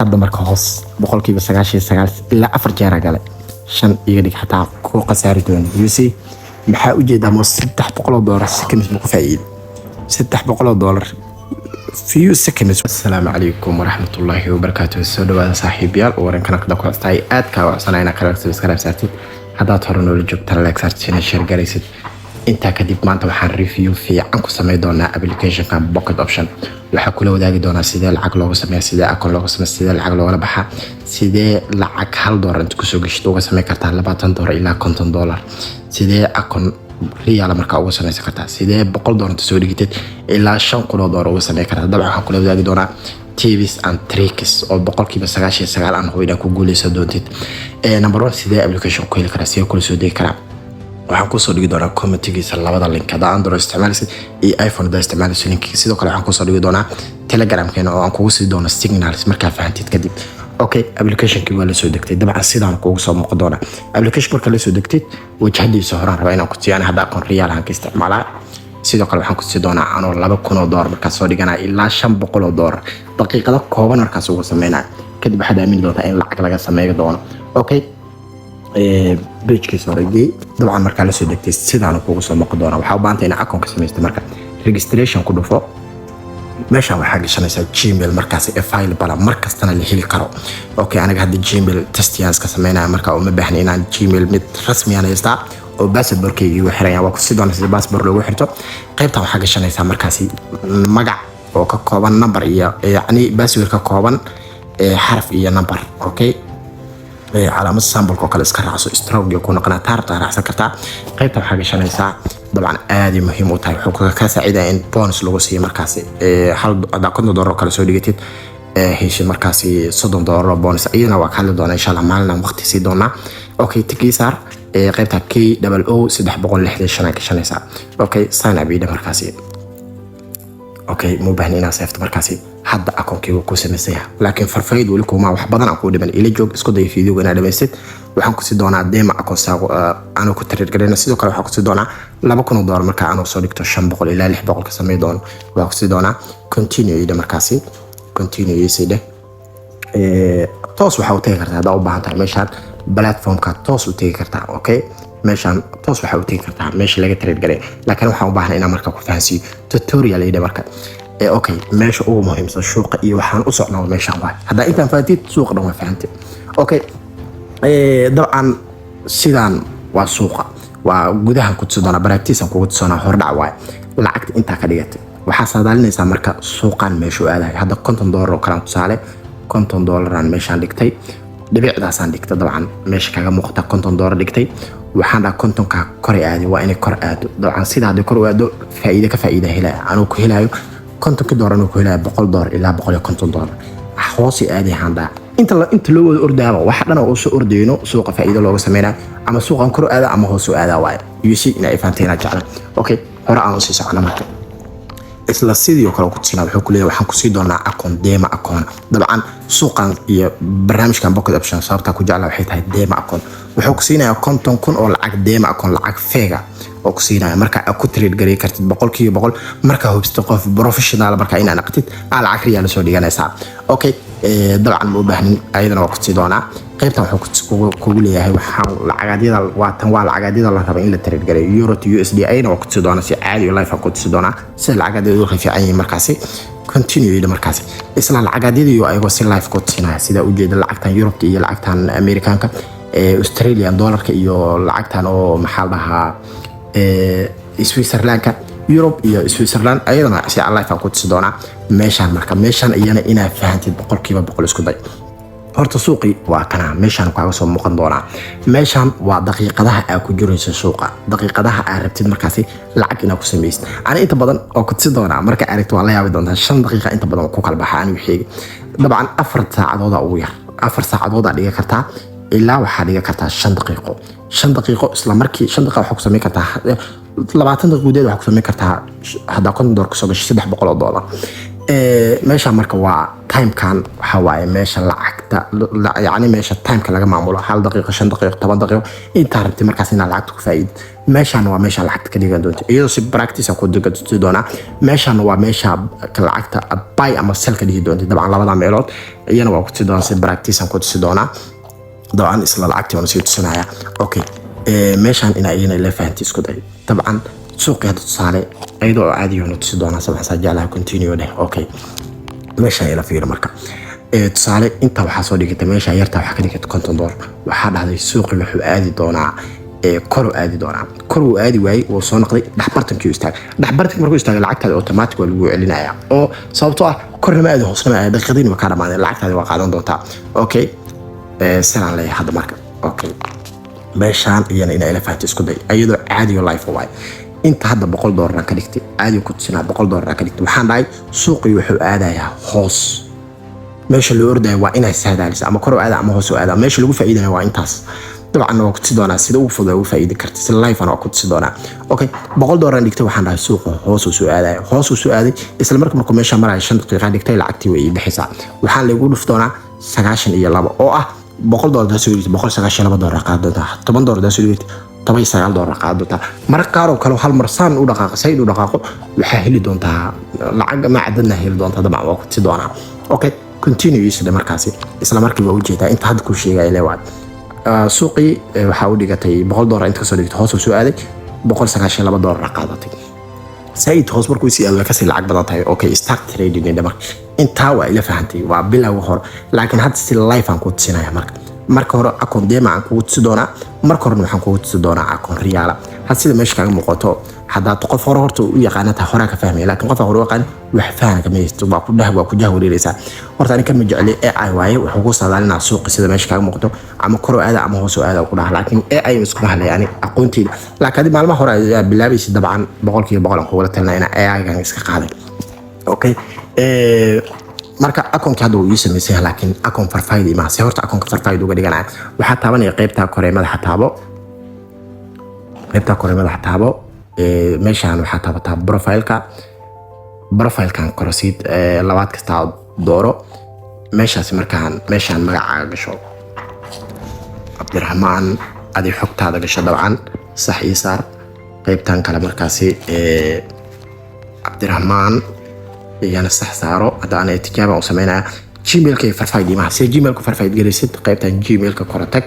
hadda marka hoos boqolkiiba 99 ilaa 4 jeer galay 5 iga dhig xataa ku qasaari doon you see maxaa u jeedaa mo $300 seconds ku faa'iido $300 few seconds. Assalamu alaykum warahmatullahi wabarakatuh. soo dhawaada saaxiibayaal warankan ka ku xastay aad ka wacsanayna kala subscribe saartid haddaad hore noola joogtaan like saartiin share garaysid inta kadib maanta waxaan review fiican ku sameey doonaa application-ka Pocket Option. waxaa kula wadaagi doonaa sidee lacag looga sameeyo, sidee account looga sameeyo, sidee lacag looga baxa, sidee lacag $1 inta ku soo gashto uga sameey kartaa $20 ilaa $50, sidee account riyaal marka uga sameeysan kartaa, sidee $100 inta soo dhigtid ilaa $500 uga sameey kartaa. dabcan waxaan kula wadaagi doonaa tips and tricks oo boqolkiiba 99 aan hooyada ku guuleysan doontid. number 1 sidee application ku heli karaa, sidee kula soo dhigi karaa. waxaan ku soo dhigi doonaa comment-giisa labada link hada Android isticmaalaysid iyo iPhone da isticmaalaysid link. sidoo kale waxaan ku soo dhigi doonaa Telegram-keena oo aan kugu sii doono signals marka fahanteed kadib. okay application-kii waa la soo degtay. dabcan sidaan kugu soo muuqdo doona application marka la soo degtid wajahdiisa horaan raba inaan ku tiyaana hada aqoon riyaal aan ka isticmaalaa. sidoo kale waxaan ku sii doonaa anoo $200 marka soo dhiganaa ilaa $500 daqiiqado kooban markaas ugu sameynaa. kadib waxaad aamin doontaa in lacag laga sameeyo doono. okay page-kiisa horeyay dabcan marka la soo degtay sidaan kugu soo muuqdo doona waxa u baahan tahay in account ka sameeysto. marka registration ku dhufo meesha waxaa gashanaysaa Gmail markaas file bala markastana la heli karo. okay aniga hadda Gmail testiyans ka sameynaa marka uma baahna inaan Gmail mid rasmi ah haysta oo password-kayga uu xiran yahay. waa ku sii doonaa sida password loogu xirto. qaybta waxaa gashanaysaa markaas magac oo ka kooban number iyo yacni password ka kooban xaraf iyo number. okay علامة سامبل كوكال إسكراعسو استروج يكون قناة تارتا راح سكرتا. قيبتا بحاجة شانيسا طبعا آدي مهم وتاي حقوق كاسعيدة إن بونس لغوسي مركاسي حال دا كنت دورو كلا سو ديجيتيد هيش مركاسي $30 بونس أينا وكالي دونا إن شاء الله مالنا مختسي دونا. أوكي تكيسار قيبتا كي دبل أو سيدح بقول لحدي شانيك شانيسا. أوكي ساينا بيدا مركاسي. اوكي مو بهنينا سيفت مركاسي حد اكون كيو ku sameysaya laakiin farfaydu wali kuma wax badan aku dhiman ila joog isku day fiidiyowga ina dhameysted. waxaan ku sii doonaa deema akoon saago aan ku trade gareena. sidoo kale waxaan ku sii doonaa $200 marka aan soo dhigto $500 ilaa $600 ka sameey doono. waxaan ku sii doonaa continue ida markaasi continue iside toos waxa u tagi kartaa hadaa u baahan tahay meeshaan platform-ka toos u tagi kartaa. okay meeshaan toos waxa u tagi kartaa meesha laga trade gareey laakiin waxaan u baahnaa inaan marka ku fahansiyo tutorial ida marka. okay meesha ugu muhiimsan suuqa iyo waxaan u socnaa meeshaan waa hadda intaan fahanteed suuqa dhan waa fahanteed. okay dabcan sidaan waa suuqa waa gudaha ku tusdoona practice aan kugu tusdoona hordhac waay lacagta inta ka dhigatay waxa saadaalinaysa marka suuqan meesha aadahay hadda $50 oo kala tusaale $50 aan meeshaan dhigtay dhibicdaasaan dhigtay. dabcan meesha kaga muuqata $50 dhigtay waxaan dhaa kontonka kor aadi waa inay kor aado. dabcan sida hadii kor aado faa'iido ka faa'iido helaya anuu ku helayo $50 anuu ku helayo $100 ilaa $150 hoos aadi handa inta loo wada ordaaba waxa dhan oo soo ordeyno suuqa faa'iido looga sameeyaa ama suuqan kor aada ama hoos aada waay you see ina ifaanteena jeclan. okay hore aan sii socona marka isla sidoo kale ku tusnaa wuxuu ku leeyahay waxaan ku sii doonaa account deema account. dabcan suuqan iyo barnaamijkan Pocket Option sababta ku jeclaa waxay tahay deema account wuxuu ku siinayaa $50,000 oo lacag deema account lacag feega oo ku siinaya marka aad ku trade gareey kartid $100 marka hubsto qof professional marka ina naqtid aan lacag riyaal soo dhiganaysaa. okay dabcan ma u baahnin ayadana waa ku sii doonaa. qaybtan wuxuu kugu leeyahay waxaan lacagadyada waa lacagadyada la rabo in la trade gareeyo euro to USD ayna waa ku sii doonaa si caadi oo live ku sii doonaa si lacagadyadu waxay fiican yihiin markaasi continue ida markaasi isla lacagadyadu iyo ayagoo si live ku siinaya sida u jeeda lacagtan Europe iyo lacagtan Americanka Australian dollarka iyo lacagtan oo maxal dhahaa Switzerlandka Europe iyo Switzerland ayadana si live ku sii doonaa meeshaan marka meeshaan iyana ina fahantid $100 isku day. horta suuqi waa kana meeshaan kaaga soo muuqan doona meeshaan waa daqiiqadaha aad ku jirayso suuqa daqiiqadaha aad rabtid markaasi lacag inaad ku sameeysto. ani inta badan oo ku sii doona marka aragto waa la yaabi doontaa 5 daqiiqo inta badan ku kala baxaa ani wixii dabcan 4 saacadood ugu yar 4 saacadood aad dhiga kartaa ilaa waxaad dhiga kartaa 5 daqiiqo isla markii 5 daqiiqo waxa ku sameey kartaa 20 daqiiqo waxa ku sameey kartaa hadda $50 ku soo gashay $300. meeshaan marka waa time kan waxa waaye meesha lacagta yani meesha time ka laga maamulo 1 daqiiqo 5 daqiiqo 10 daqiiqo inta rabti markaas inaad lacagta ku faa'iid meeshan waa meesha lacagta ka dhigan doonto iyadoo si practice ku dhigan doona meeshan waa meesha lacagta buy ama sell ka dhigi doonto dabcan labada meelood iyana waa ku tusi doona si practice ku tusi doona dabcan isla lacagta oo si tusinaya okay meeshan ina la fahanti isku day dabcan suuqa tusaale ayadoo caadi ah tusi doona sabab xasaajalaha continue leh okay meesha ila fiir marka tusaale inta waxa soo dhigtay meesha yarta waxa ka dhigtay $50 waxa dhacday suuqa wuxuu aadi doonaa koro aadi doonaa koro aadi waay oo soo noqday dhaxbartankii istaag dhaxbartanka markuu istaagay lacagtaada automatic waa lagu celinaya oo sababtoo ah korna ma aadi hoosna ma aadi daqiiqadiina ka dhamaanay lacagtaada waa qaadan doontaa okay salaan leeyahay hadda marka okay meeshaan iyana ina ila fahanti isku day ayadoo caadi oo life waay inta hadda $100 ka dhigtay caadi ku tusina $100 ka dhigtay waxaan dhahay suuqii wuxuu aadayaa hoos meesha loo orday waa inay saadaalisa ama kor aada ama hoos aada meesha lagu faa'iideeyo waa intaas dabcan waa ku tusi doonaa sida uu fududay u faa'iidi karta si life aan ku tusi doonaa okay $100 dhigtay waxaan dhahay suuqa hoos u soo aadayo hoos u soo aaday isla markuu meesha maray 5 daqiiqo dhigtay lacagtii way bixisa waxaan lagu dhuf doonaa 92 oo ah $100 soo dhigtay $192 qaadada $10 soo dhigtay $9 qaadada mar qaar oo kale hal mar saan u dhaqaaqo sayid u dhaqaaqo waxa heli doontaa lacag ma cadadna heli doontaa dabcan waa ku tusi doonaa okay continue isla markaasi isla markii waa u jeedaa inta had ku sheegay leeyahay suuqii waxa uu dhigatay $100 inta soo dhigtay hoos u soo aaday $192 qaadatay sayid hoos markuu si aad ka si lacag badan tahay okay start trading indaba inta waa ila fahantay waa bilow hor laakiin had si life aan ku tusinaya marka hore akoon deema aan ku tusi doonaa marka hore waxaan ku tusi doonaa akoon riyaala had sida meesha kaga muuqato hadaa qof hore horta u yaqaanata hore ka fahmay laakiin qof hore yaqaan wax fahana kama haysto waa ku jahwareeraysa horta ani kan ma jecli AI waaye wuxuu ku saadaalinaa suuqa sida meesha kaga muuqato ama kor aada ama hoos aada ku dhaha laakiin AI isku ma yani aqoontiida laakiin maalmaha hore ayaa bilaabaysi dabcan 100% aan ku wada talnayna AI gan iska qaaday okay marka akoonka hadda uu sameeyay laakiin akoon farfaydi ma si horta akoonka farfaydi uga dhiganaa waxa taabanaya qaybta kore madaxa taabo meeshaan waxa taabataa profile-kan korosiid labaad kasta dooro meeshaas meeshaan magacaaga gasho Cabdiraxmaan adi xogtaada gasho dabcan sax ii saar qaybtan kale markaasi Cabdiraxmaan yana sax saaro hadaan tijaabo u sameynaa gmail-ka farfaydi ma si gmail-ku farfaydi gelisid qaybtan gmail-ka korotag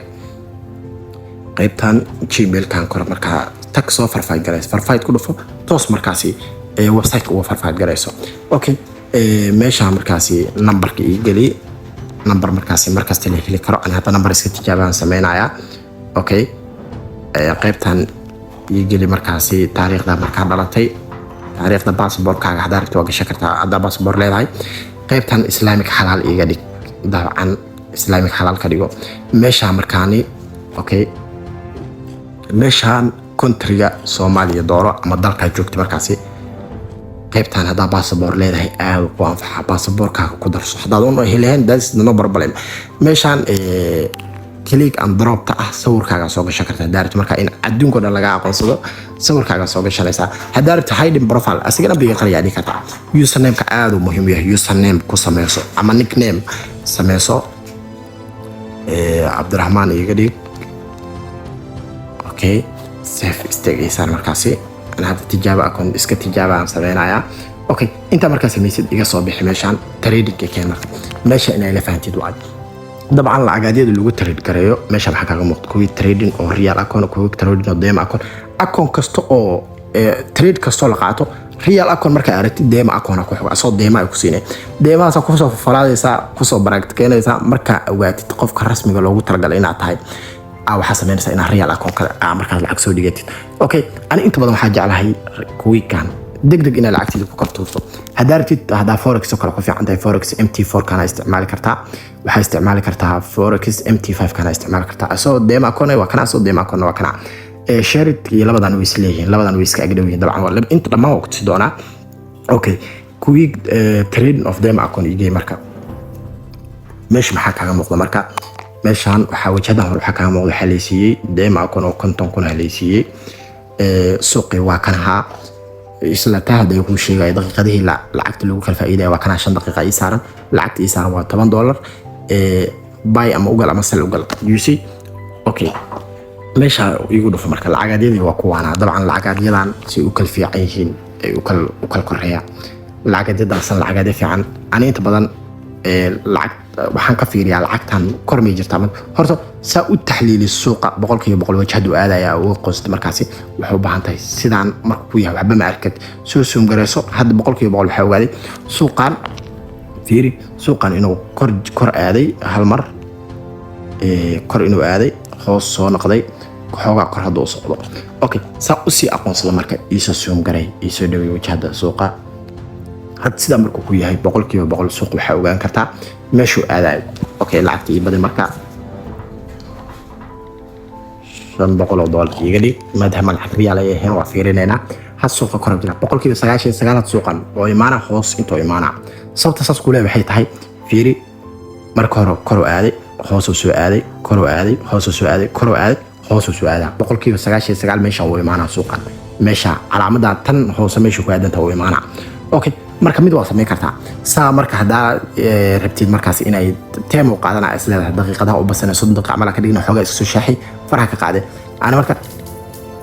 qaybtan gmail-kan kor markaa tag soo farfaydi galayso farfaydi ku dhufo toos markaasi website uu farfaydi galayso okay meesha markaasi numberka ii gali number markaasi markasta la heli karo aan hadda number iska tijaabaan sameynaya okay qaybtan ii gali markaasi taariikhda markaa dhalatay taariikhda passport-kaaga hadaa rabto waa gashan kartaa haddaa passport leedahay qaybtan islaamic xalaal iiga dhig dabcan islaamic xalaal ka dhigo meesha markaani okay meeshaan countryga Soomaaliya dooro ama dalka joogto markaasi qaybtan haddaa passport leedahay aad ku anfaca passport-kaaga ku darso hadaa doon heleen that's no problem meeshaan click and drop ta sawirkaaga soo gashan kartaa daarto marka in adduunka dhan laga aqoonsado sawirkaaga soo gashanaysa hadaa rabto hiding profile asigana biga qariyaa dhigi kartaa username-ka aad u muhiim yahay username ku sameyso ama nickname sameyso Cabdiraxmaan iga dhig okay save istagaysan markaasi ana hadda tijaabo akoon iska tijaabo aan sameynaya okay inta markaas samaysid iga soo bixi meeshaan trading-ka keenay meesha inay la fahantiid waa dabcan lacagadeedu lagu trade gareeyo meesha waxa kaga muuqdo kuwi trading oo real account kuwi trading oo deema account kasto oo trade kasto la qaato real account marka aragtid deema account ku xoga soo deema ay ku siinay deemaas ku soo falaadaysa ku soo baragteenaysa marka ogaatid qofka rasmiga loogu talagalay inaad tahay waxa sameynaysa in real account ka marka lacag soo dhigatid okay ani inta badan waxa jeclahay kuwi kan degdeg ina lacagtiisa ku kartuuso hadartid hada forex oo kale ku fiican tahay forex MT4 kana isticmaali kartaa waxa isticmaali kartaa forex MT5 kana isticmaali kartaa soo deema account waa kana soo deema account waa kana shared iyo labadan way isleeyihiin labadan way iska agdhawyihiin dabcan waa inta dhamaan waqti doona okay kuwi trading of them account igay marka meesha maxaa kaga muuqda marka meeshaan waxa wajadan hore waxa kaga muuqda xaleysiiyay deema account oo konton kun xaleysiiyay suuqi waa kanaha isla tahada ku sheegay daqiiqadii lacagta lagu kala faa'iiday waa kana 5 daqiiqo ay saaran lacagta ay saaran waa $10 buy ama ugal ama sell ugal you see okay meesha igu dhufo marka lacagadeedii waa kuwaana dabcan lacagadeedan si u kala fiican yihiin ay u kala koreeya lacagadeedan san lacagade fiican ani inta badan lacag waxaan ka fiiriyaa lacagtan kormay jirta horta saa u taxliili suuqa 100% wajhadu aadaya oo qost markaasi wuxuu u baahan tahay sidaan markuu yahay waxba ma arkad soo suum gareyso hadda 100% waxa ogaaday suuqan fiiri suuqan inuu kor aaday hal mar kor inuu aaday hoos soo noqday xoogaa kor hadda u socdo okay saa u sii aqoonsada marka iisa suum garay iisa dhawey wajhada suuqa had sida markuu ku yahay 100% suuq waxa ogaan kartaa meeshuu aadayo okay lacagtii badan marka $500 iga dhig maadaama lacag riyaal ay ahayn waa fiirinayna had suuqa kor jira 99% suuqan oo imaana hoos intoo imaana sababta saas ku leeyahay waxay tahay fiiri marka hore kor u aaday hoos u soo aaday kor u aaday hoos u soo aaday kor u aaday hoos u soo aaday 99% meesha uu imaana suuqan meesha calaamada tan hoos meesha ku aadanta uu imaana okay marka mid waa sameyn kartaa saa marka hadaa rabtid markaas inay teemo qaadana isla daqiiqadaha u basanay 30 daqiiqo amal ka dhigna xogaa isku shaaxi faraha ka qaade ana marka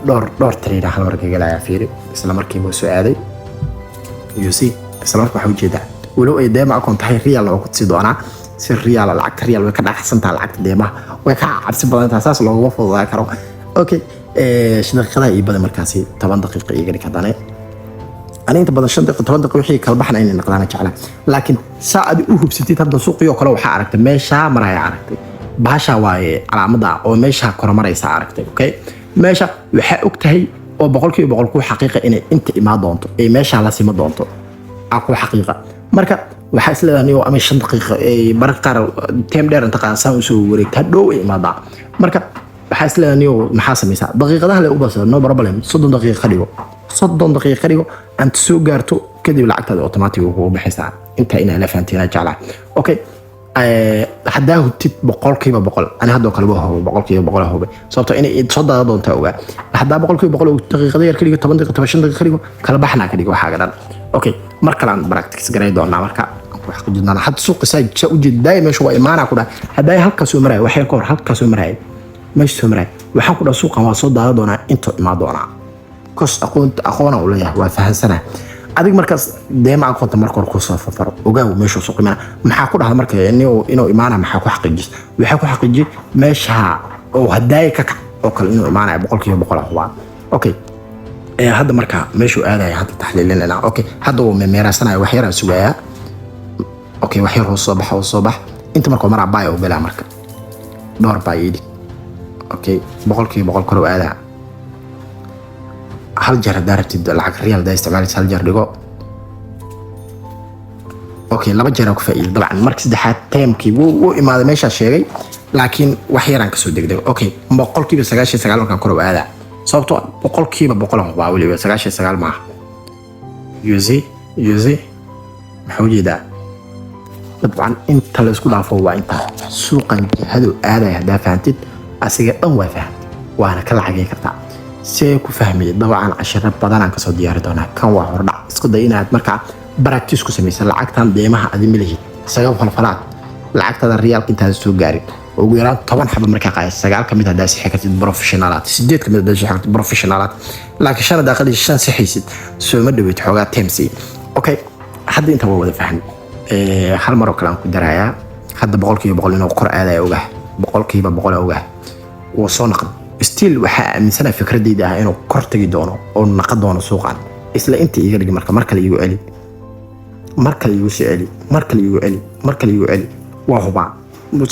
dhowr trade hal mar galaya fiiri isla markii uu soo aaday you see isla markii waxa ujeedaa walow ay deema account tahay real oo ku sii doona si real lacag real way ka dhaxsantaa lacagta deemaha way ka cabsi badan tahay saas looga fududaa karo okay daqiiqadaha iyo badan markaasi 10 daqiiqo iga dhig hadana أنا أنت بدل شنطة 10 دقيقة وحي كالبحنا إني نقدر نجعلها لكن ساعد أوه بستيت هذا سوق يو كلو حاركت ماشى مراي عركت باشا واي على مدى أو ماشى كرة مراي سعركت أوكي ماشى وحقك تهي أو بقول كو حقيقة إن أنت ما دونتو أي ماشى على سيما دونتو أكو حقيقة مركب وحس لي أني أمي 5 دقيقة أي بركة تيم دير أنت قاعد سامسو وريك تدو إيه ما ضاع مركب وحس لي أني محاسب مساء دقيقة ده اللي أبصر نو بروبلم 30 دقيقة خليه 30 دقيقة خليه أنت سو قارتو كذي بالعكس هذا أوتوماتيك وهو بحسها أنت إنها لفانتينا جعلها أوكي حداه تت بقول كيما بقول أنا هذا كلبه هو بقول كيما بقول هو صوته إني يتصدى هذا أنت أوجا حدا بقول كيما بقول دقيقة غير كليه 8 دقيقة 20 دقيقة خليه كلبحنا كليه حاجة ده أوكي مركلان براكتكس جريد ولا مركا وحق جدنا حد سوق سايد وجد دايما شو إيمانه كده هداي هلك سومراي وحيل كور هلك سومراي مش سومراي وحق كده سوق ما صدى هذا أنا أنت ما دونا كوس أخونا ولا وفهم سنة أديك مركز دائما أكون تمركز كوس ففر وجاو مشوا سوق منا محاكود هذا مركز إنه إيمانه محاكو حقيقي وحاكو حقيقي مش ها أو هداي كك أو كل إنه إيمانه بقول كيف بقول هو أوكي هذا مركز مشوا هذا هذا تحليل لنا أوكي هذا هو من ميراثنا وحيرة سوايا أوكي وحيرة الصباح أنت مركز مرة باي وبلا مركز دور بايدي أوكي بقول كيف بقول كرو هذا hal jeer daartid lacag real da isticmaalaysa hal jeer dhigo okay laba jeer ku faa'iido dabcan markii saddexaad timekii wuu imaaday meesha sheegay laakiin wax yaraan ka soo degdeg okay 99% markaan kor u aadaa sababtoo 100% waa waliba 99 ma yuzi maxuujida dabcan inta la isku dhaafo waa inta suuqan jihadu aaday hadaa fahamtid asiga dhan waa faham waana ka lacagay kartaa سيكو فهمي طبعا عشرة بدنا كسر دياردنا كان وحرنا اسكت مركع براكتيس كسميس العقد ديمها أدي ملهي سجاو فلفلات العقد هذا الريال كنت هذا السوق جاري وغيران طبعا حب مركع قايس سجال كم يتداس حكاية البروفيشنالات سديت كم يتداس حكاية البروفيشنالات لكن شان داخل الشان سحيسد سو مدة بيتحوجات تمسي أوكي حد أنت هو فهم حال مرة كلام كدرايا حد بقول إنه قرأ هذا يوجه بقول يوجه وصنق still waxa aaminsanaa fikradeyda ah inuu kor tagi doono oo naqad doono suuqan isla inta iga dhig marka la igu celi marka la igu celi waa huba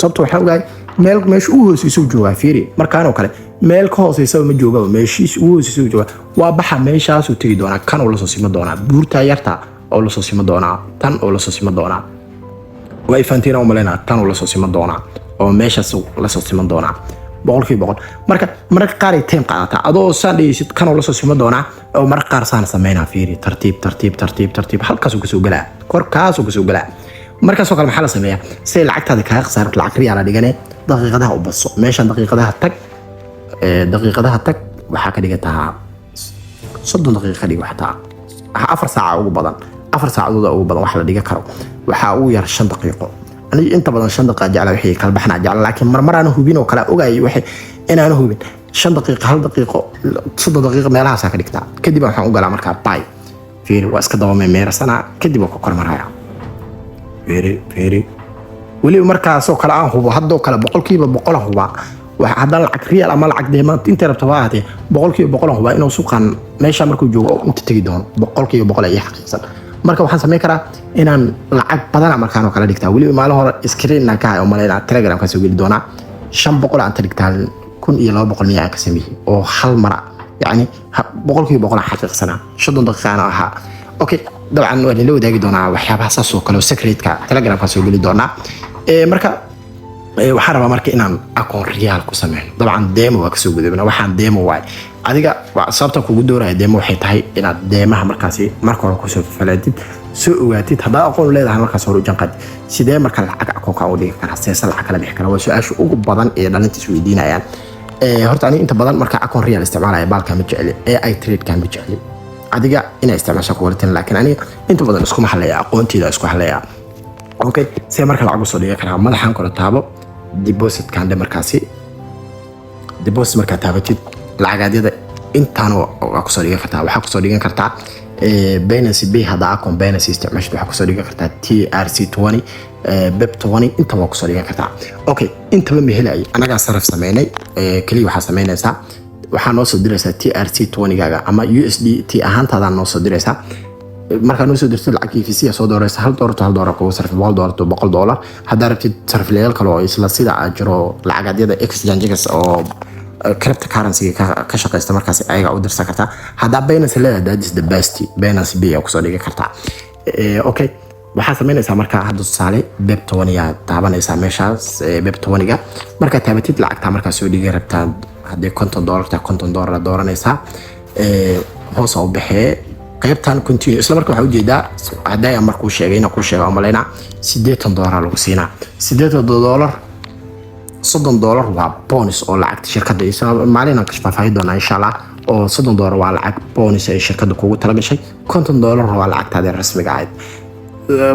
sababtoo waxa ogaay meel meesha uu hoosayso jooga fiiri markaan oo kale meel ka hoosaysa ma jooga meeshiis uu hoosayso jooga waa baxa meeshaas uu tagi doona kan oo la soo sima doona buurta yarta oo la soo sima doona tan oo la soo sima doona way fantiina umalena tan oo la soo sima doona oo meeshaas la soo sima doona boqolkiiba marka qaar ay team qaadata adoo saandhaysid kan la soo simo doona oo marka qaar saan sameeyna fiiri tartiib halkaas uu kasoo galaa korkaas uu kasoo galaa markaas oo kale maxaa la sameeyaa si lacagtaada ka khasaarat lacag riyaal dhigane daqiiqadaha u baso meesha daqiiqadaha tag waxa ka dhigataa 30 daqiiqo dhig waxta afar saac ugu badan 4 saacadood ugu badan wax la dhiga karo waxa uu yar 5 daqiiqo aniga inta badan 5 daqiiqo jecel wixii kala baxna jecel laakiin marmar aan hubin oo kala ogaay wixii inaan hubin 5 daqiiqo 1 daqiiqo 3 daqiiqo meelahaas ka dhigtaa kadib waxaan u galaa markaa bay fiiri waa iska daba meersana kadib ku kormaraya fiiri wali markaas oo kala aan hubo hadoo kala 100% huba waxa hadan lacag real ama lacag deemaan inta rabto waahde 100% huba inuu suuqan meesha markuu joogo inta tagi doono 100% ay xaqiiqsan marka waxaan sameyn karaa inaan lacag badan markaan oo kala dhigtaa wali maal hore screen ka oo maleena telegram ka soo geli doona 500 aan dhigtaa 1200 miyaa ka sameeyay oo hal mara يعني 100% حقيقة 30 دقيقة أنا أها أوكي طبعا لو داقي دونا وحيابها ساسو كلو سكريت كا تلقنا كاسو قولي دونا مركا وحاربا مركا إنان أكون ريال كسامين طبعا ديمو وكسو قولي بنا وحان ديمو واي adiga sababta kugu dooray deemo waxay tahay inaad deemaha markaasi marka hore ku soo falaadid soo ogaatid hadaa aqoon leedahay markaas hore janqad sidee marka lacag akoonka u dhigi karaa seesal lacag kala bixi karaa waa su'aasha ugu badan ee dhalinta isweydiinayaan horta ani inta badan marka akoon real isticmaalaya baalka ma jeceli AI trade kan ma jeceli adiga ina isticmaasho ku wartan laakiin ani inta badan isku maxalaya aqoontiida isku halaya okay see marka lacag soo dhigi karaa madaxan kala taabo deposit kan markaasi deposit marka taabatid lacagadyada intaan oo ku soo dhigan kartaa waxa ku soo dhigan kartaa Binance Pay hada akoon Binance isticmaasho waxa ku soo dhigan kartaa TRC20 BEP20 inta waa ku soo dhigan kartaa okay inta ma helay anaga saraf sameynay kaliya waxa sameynaysa waxa noo soo diraysa TRC20 gaaga ama USDT ahaantaada noo soo diraysa marka noo soo dirto lacag EFC soo dooraysa $1 ku sarf $100 hada rabtid sarfleeyal kale oo isla sida ajro lacagadyada exchange-ga oo cryptocurrency ka shaqeysta markaas ayaga u dirsan kartaa hada Binance leedahay that is the best Binance Pay ku soo dhigi kartaa okay waxa sameynaysa marka hadda tusaale BEP20 ya taabanaysa meeshaas BEP20 ga marka taabatid lacagta marka soo dhigi rabtaa hadii $50 ta $50 dooranaysa hoos u bixee qaybtan continue isla marka waxa u jeedaa hadaa markuu sheegayna ku sheego amaleyna $80 lagu siinaa $80 $30 waa bonus oo lacagta shirkadda ay maalin ka shaqeeyay doona insha Allah oo $30 waa lacag bonus ay shirkadda kugu talagashay $50 waa lacagtaada rasmiga ah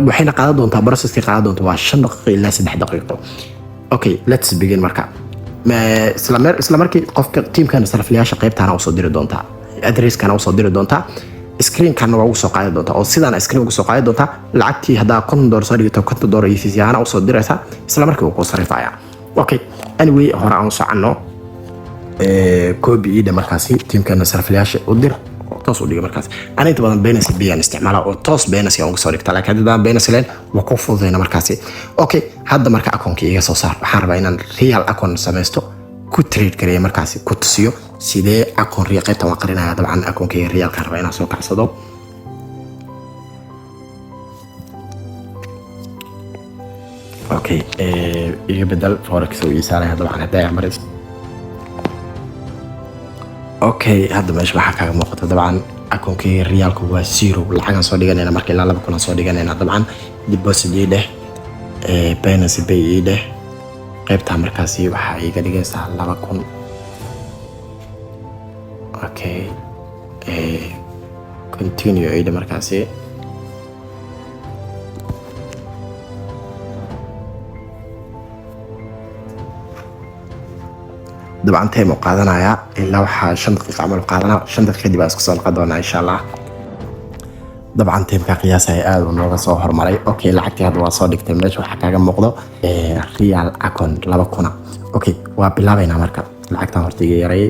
waxayna qaadan doontaa processka qaadan doontaa waa 5 daqiiqo ilaa 3 daqiiqo okay let's begin marka isla markii qofka teamkan sarfliyaasha qaybtaana u soo diri doontaa address kana u soo diri doontaa screen kan waa u soo qaadi doontaa oo sidaan screen ugu soo qaadi doontaa lacagtii hadaa $10 soo dhigto $10 EFC ahaan u soo diraysa isla markii uu ku sarifaya okay anyway hore aan socono koobi ida markaasi teamkan sarfliyaasha u dir toos u dhiga markaas ana inta badan Binance Pay aan isticmaala oo toos Binance aan ugu soo dhigta laakiin hadda Binance leen waa ku fududeyna markaasi okay hadda marka akoonka iga soo saar waxaan rabaa inaan real akoon sameysto ku trade gareeyo markaasi ku tusiyo sidee akoon real qaybta waan qarinaya dabcan akoonka real ka rabaa inaan soo kacsado okay iga bedel forex oo isaalay dabcan hadaa maris okay hadda meesha waxa kaga muuqata dabcan akoonka real-ku waa 0 lacagan soo dhiganayna markii ilaa 2 kun soo dhiganayna dabcan deposit ii Binance Pay ii qaybta markaasi waxa iga dhigaysaa 2 kun okay continue ii markaasi dabcan time oo qaadanaya ilaa waxa 5 daqiiqo amal qaadana 5 daqiiqo dib isku soo qaadana insha Allah dabcan time ka qiyaasay aad oo nooga soo hormaray okay lacagtii hadda waa soo dhigtay meesha waxa kaaga muuqdo real account 2 kun okay waa bilaabayna marka lacagta hortiga yaray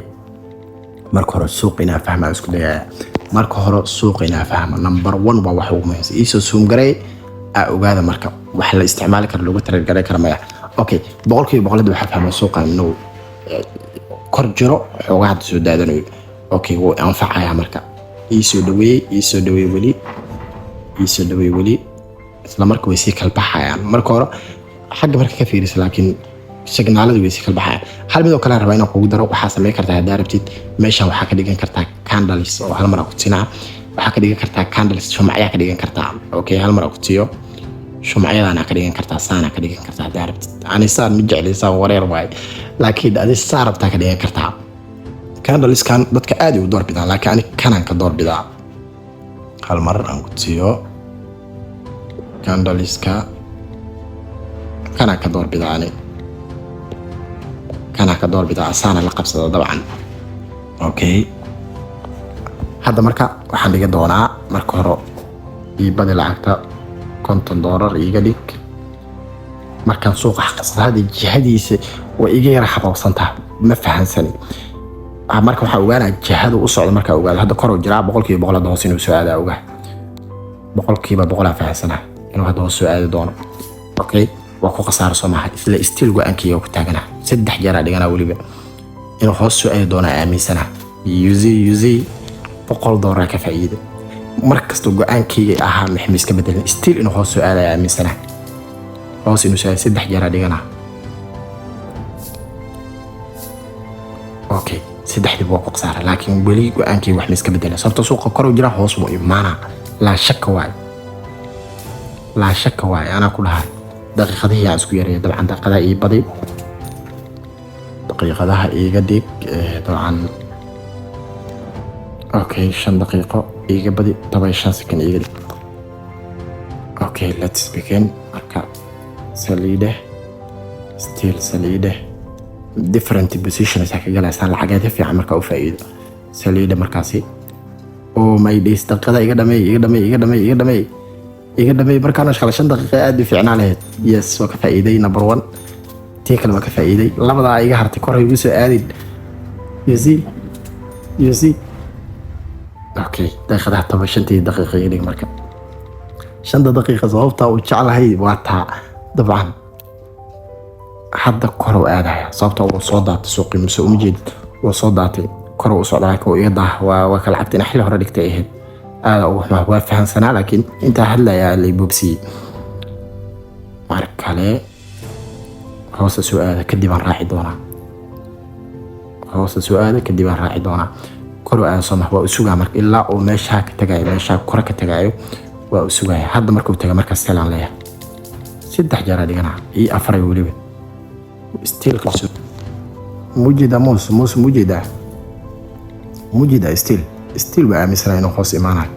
marka hore suuqina fahma isku dayaya marka hore suuqina fahma number 1 waa wax ugu muhiimsan iso suum garay ogaada marka wax la isticmaali karo lagu tareer garay karmaya okay 100% waxa fahma suuqan no kor jiro xoogaa hadda soo daadanayo okay wuu anfacaya marka iisoo dhaweey weli isla marka way sii kala baxayaan marka hore xagga marka ka fiiriso laakiin signaaladu way sii kala baxayaan hal mid oo kale rabaa inaan kugu daro waxaa sameyn kartaa hadaa rabtid meeshan waxaa ka dhigan kartaa candles oo hal mar ku siinaa waxaa ka dhigan kartaa candles shumacyaa ka dhigan kartaa okay hal mar ku tiyo shumacyadana ka dhigan kartaa saana ka dhigan kartaa hadaa rabtid ani saan ma jecli saan wareer waay laakiin adi saa rabtaa ka dhigan kartaa candleskan dadka aad u door bidaan laakiin ani kanan ka door bidaa hal mar aan gudsiyo candleska kana ka doorbidaani kana ka doorbidaa asaana la qabsado dabcan. Okay, hadda marka waxaan dhiga doonaa marka hore iibadi lacagta $50 iga dhig. markaan suuqa xaqsada jihadiisa waa iga yara xabawsantaa ma fahansani. marka waxaa ogaanaa jihadu u socdo. markaa ogaado hadda kor u jiraa 100% hoos inuu soo aadaa ogaa 100% fahansanaa inuu hadda hoos soo aadi doono. Okay, waa ku khasaaro soo maaha isla still go-aankayga ku taaganaa 3 jeer aa dhiganaa weliba inuu hoos soo aadi doono aaminsanaa. yuzi $100 ka faa'iida markasta go-aankayga ahaa maxmiis ka bedelan still inuu hoos soo aadaya aaminsanaa hoos inuu soo aadi 3 jeer aa dhiganaa. Okay, 3 waa ku khasaara laakiin weli go-aankayga wax ma iska bedelan sababta suuqa kor u jiraa hoos mu imaana laa shaka waay anaa ku dhahay. daqiiqadihii aan isku yareeyo dabcan daqiiqadaha ii badi daqiiqadaha iiga dhig dabcan. Okay, 5 daqiiqo iiga badi 15 second iiga dhig. Okay, let's begin. marka saliide still saliide different positions ka galaysan lacageed fiican marka u faa'iido saliide markaasi. oh my days daqiiqada iga dhamay markaan shaqada 5 daqiiqo aad u fiicnaa lahayd. yes waa ka faa'iiday number 1 tii kale waa ka faa'iiday labada iga hartay kor igu soo aadin. you see okay daqiiqada 15 daqiiqo iga dhig marka 5 daqiiqo sababta uu jeclahay waa taa dabcan hadda kor u aadaya sababta uu soo daatay suuqii mise uma jeedid uu soo daatay kor u socdaa oo iga daa waa kala xigtay xilli hore dhigtay ahayd aad ugu xumaa waa fahansanaa laakiin inta hadlaya la ibubsi markale hoos soo aada kadib aan raaci doonaa kor u aada soo waa sugaa marka ilaa uu meesha ka tagayo meesha kor ka tagayo waa sugaya. hadda markuu taga marka seelaan leeyahay 3 jeer dhiganaa ii afar weliba still kalso mujida mujida still waa aaminsanaa inuu hoos imaanayo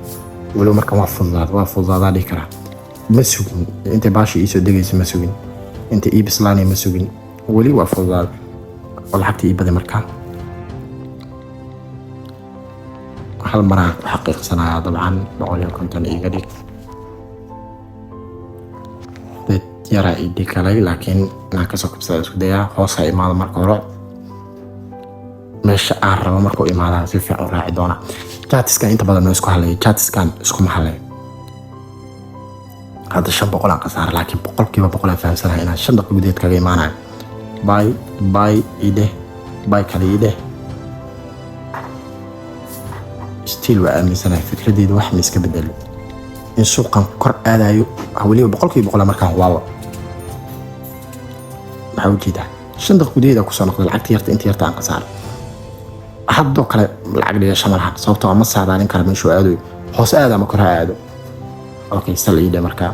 weliba marka waa fududaadaa dhihi karaa ma sugin inta baashi iisoo degaysa ma sugin inta ii bislaanay ma sugin weli waa fududaada oo lacagta ii baday markaa hal maraan ku xaqiiqsanaya dabcan 150 iga dhig dad yara ii dhigalay laakiin inaan kasoo kabsada isku dayaa hoos ha imaado marka hore meesha aan rabo markuu imaadaan si fiican u raaci doonaa. chatiskan inta badan isku haleeyo chatiskan iskuma haleeyo hadda 500 aan khasaara laakiin 100% aan fahamsanahay inaan 5 daqiiqo gudaheed kaga imaanayo. buy kale ide still waa aaminsanahay fikradeedu wax ma iska bedelo in suuqan kor aadayo weliba 100% markaan waawa maxaa ujeedaa 5 daqiiqo gudaheed ku soo noqday lacagta yarta inta yarta aan khasaara haddo kale lacag dhigasho malaha sababtoo ma saadaalin kara meeshuu aado hoos aada ama kor aado. okay saliide markaa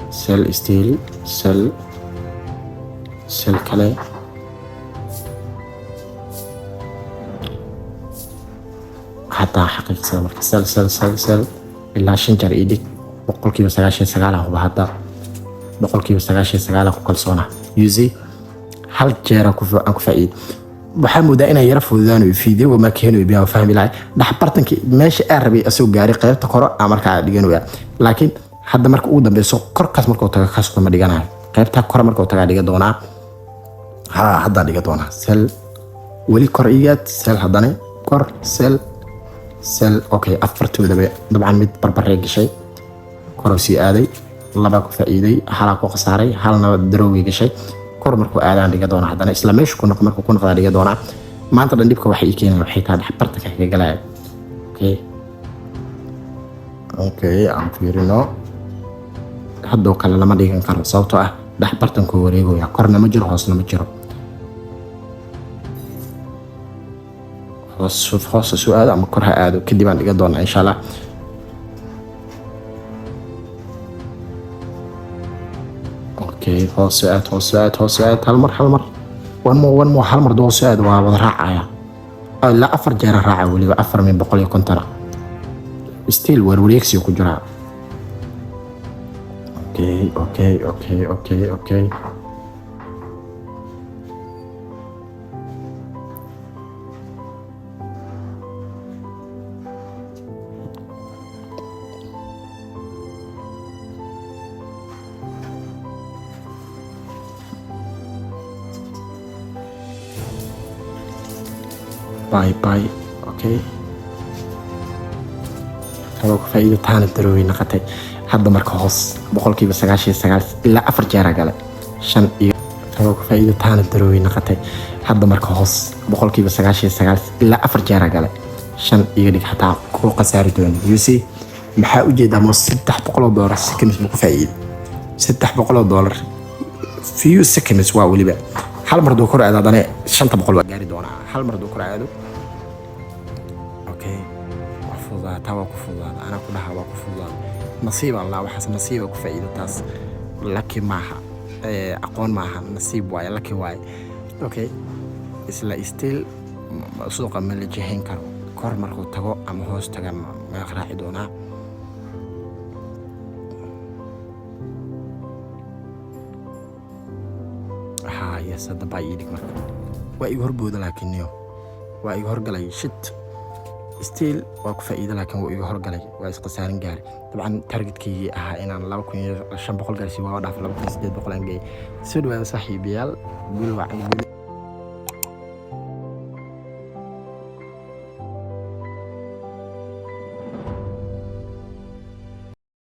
sell still sell kale hataa xaqiiqsada marka sell ilaa 5 jeer ii dhig 99% huba hadda 99% ku kalsoona. yuzi hal jeer aan ku faa'iid waxaa moodaa inay yara fududaan oo fiidiyay ma keeno biyo fahmi lahay dhaxbartanki meesha aan rabay asoo gaari qaybta koro aan markaa dhiganayaa laakiin hadda marka uu dambeeyo korkaas markuu taga kaasoo ma dhiganayo qaybta koro markuu taga dhiga doonaa hadda dhiga doonaa sell weli kor iyaad sell haddana kor sell okay afartooda dabcan mid barbaree gashay kor sii aaday laba ku faa'iiday hal ku khasaaray halna daroowi gashay kor markuu aadaan dhiga doonaa haddana isla meesha ku noqon markuu ku noqdaa dhiga doonaa maanta dhan dibka waxay keenayaan waxay tahay dhaxbartanka ka galaya. okay aan fiirino hadda kale lama dhigan karo sababtoo ah dhaxbartanku wareegaya korna ma jiro hoosna ma jiro. hoos soo aado ama kor ha aado kadib aan dhiga doonaa insha Allah. okay hoos aad hal mar one more hal mar hoos aad waa wada raacaya لا أفر جير راعي ولي أفر من بقول يكون ترى ستيل وريكسي كجرا. اوكي اوكي اوكي اوكي اوكي باي باي اوكي هذا فايدة تانا دروي نقطي هذا مركز هوس بقول كي بسقاشي سقاش إلا أفر جير قال شن هذا فايدة تانا دروي نقطي هذا مركز هوس بقول كي بسقاشي سقاش إلا أفر جير قال شن يجيك حتى كل قصار دون يوسي maxaa u jeedaa mo $600 seconds buu ku faa'iiday $600 few seconds waa waliba hal mar duu ku raacdo hadana 500 waa gaari doonaa hal mar duu ku raacdo okay waa fududaata waa ku fududaata ana ku dhaha waa ku fududaata nasiib Allah waxaas nasiib ku faa'iido taas lucky maaha aqoon maaha nasiib waaye lucky waaye okay isla still suuqa ma la jeexin karo kor markuu tago ama hoos taga ma raaci doonaa يس هذا بايدك مرة وإيجار بوده لكن يو وإيجار قلي شت ستيل وقف إيده لكن وإيجار قلي وإسقى سارن جاري طبعا تارجت كي أنا لو كنت شن بقول جالس يوقع في لو كنت سديد بقول إنجي سود وين صحي بيال بيل